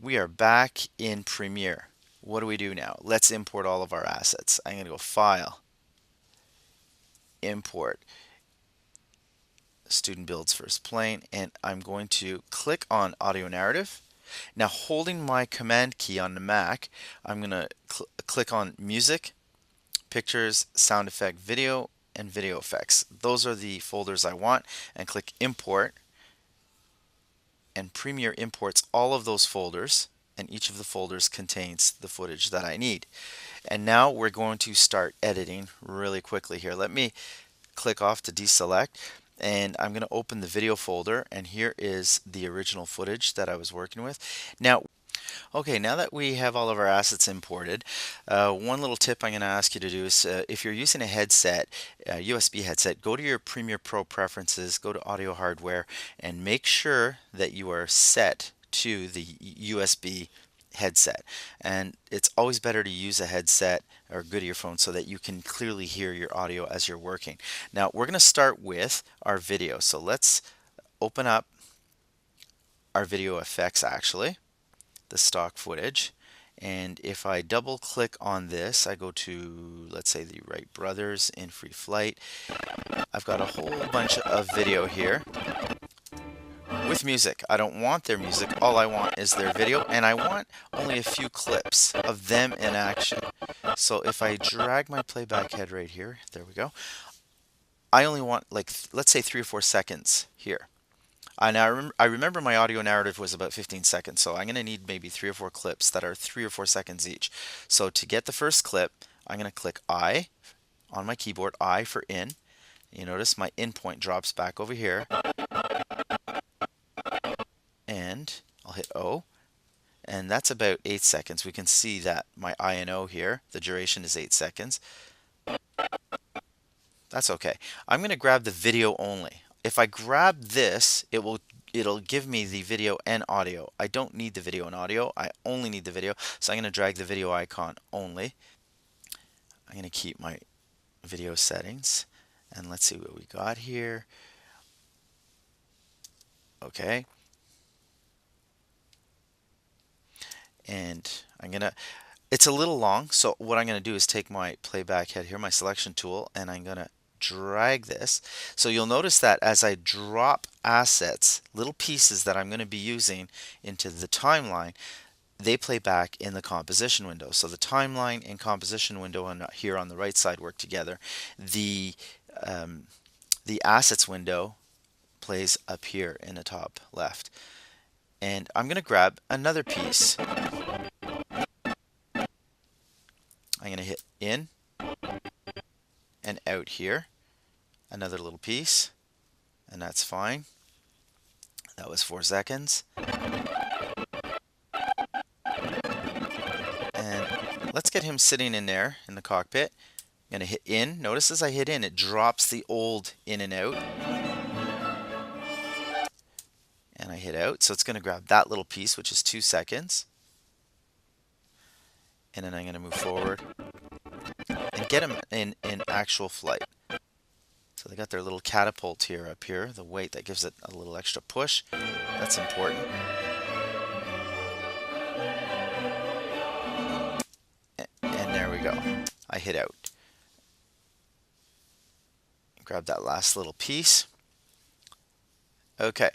We are back in Premiere. What do we do now? Let's import all of our assets. I'm going to go File, Import, Student Builds First Plane, and I'm going to click on Audio Narrative. Now, holding my Command key on the Mac, I'm going to click on Music, Pictures, Sound Effect, Video, and Video Effects. Those are the folders I want, and click Import. And Premiere imports all of those folders, and each of the folders contains the footage that I need. And now we're going to start editing really quickly here. Let me click off to deselect, and I'm going to open the video folder, and here is the original footage that I was working with. Now that we have all of our assets imported, one little tip I'm going to ask you to do is if you're using a headset, a USB headset, go to your Premiere Pro preferences, go to audio hardware, and make sure that you are set to the USB headset. And it's always better to use a headset or good earphone so that you can clearly hear your audio as you're working. Now we're going to start with our video. So let's open up our video effects, actually the stock footage, and if I double click on this, I go to, let's say, the Wright brothers in Free Flight. I've got a whole bunch of video here with music. I don't want their music, all I want is their video, and I want only a few clips of them in action. So if I drag my playback head right here, there we go, I only want, like, let's say 3 or 4 seconds here. And I remember my audio narrative was about 15 seconds, so I'm going to need maybe 3 or 4 clips that are 3 or 4 seconds each. So to get the first clip, I'm going to click I on my keyboard, I for in. You notice my in point drops back over here, and I'll hit O, and that's about 8 seconds. We can see that my I and O here, the duration is 8 seconds. That's okay. I'm going to grab the video only. If I grab this, it'll give me the video and audio. I don't need the video and audio. I only need the video. So I'm going to drag the video icon only. I'm going to keep my video settings, and let's see what we got here. Okay. And it's a little long, so what I'm going to do is take my playback head here, my selection tool, and I'm going to drag this. So you'll notice that as I drop assets, little pieces that I'm going to be using into the timeline, they play back in the composition window. So the timeline and composition window and here on the right side work together. The assets window plays up here in the top left. And I'm going to grab another piece. I'm going to hit in and out here. Another little piece, and that's fine. That was 4 seconds. And let's get him sitting in there in the cockpit. I'm going to hit in. Notice as I hit in, it drops the old in and out. And I hit out, so it's going to grab that little piece, which is 2 seconds. And then I'm going to move forward and get him in actual flight. So they got their little catapult here up here, the weight that gives it a little extra push. That's important. And there we go. I hit out. Grab that last little piece. Okay,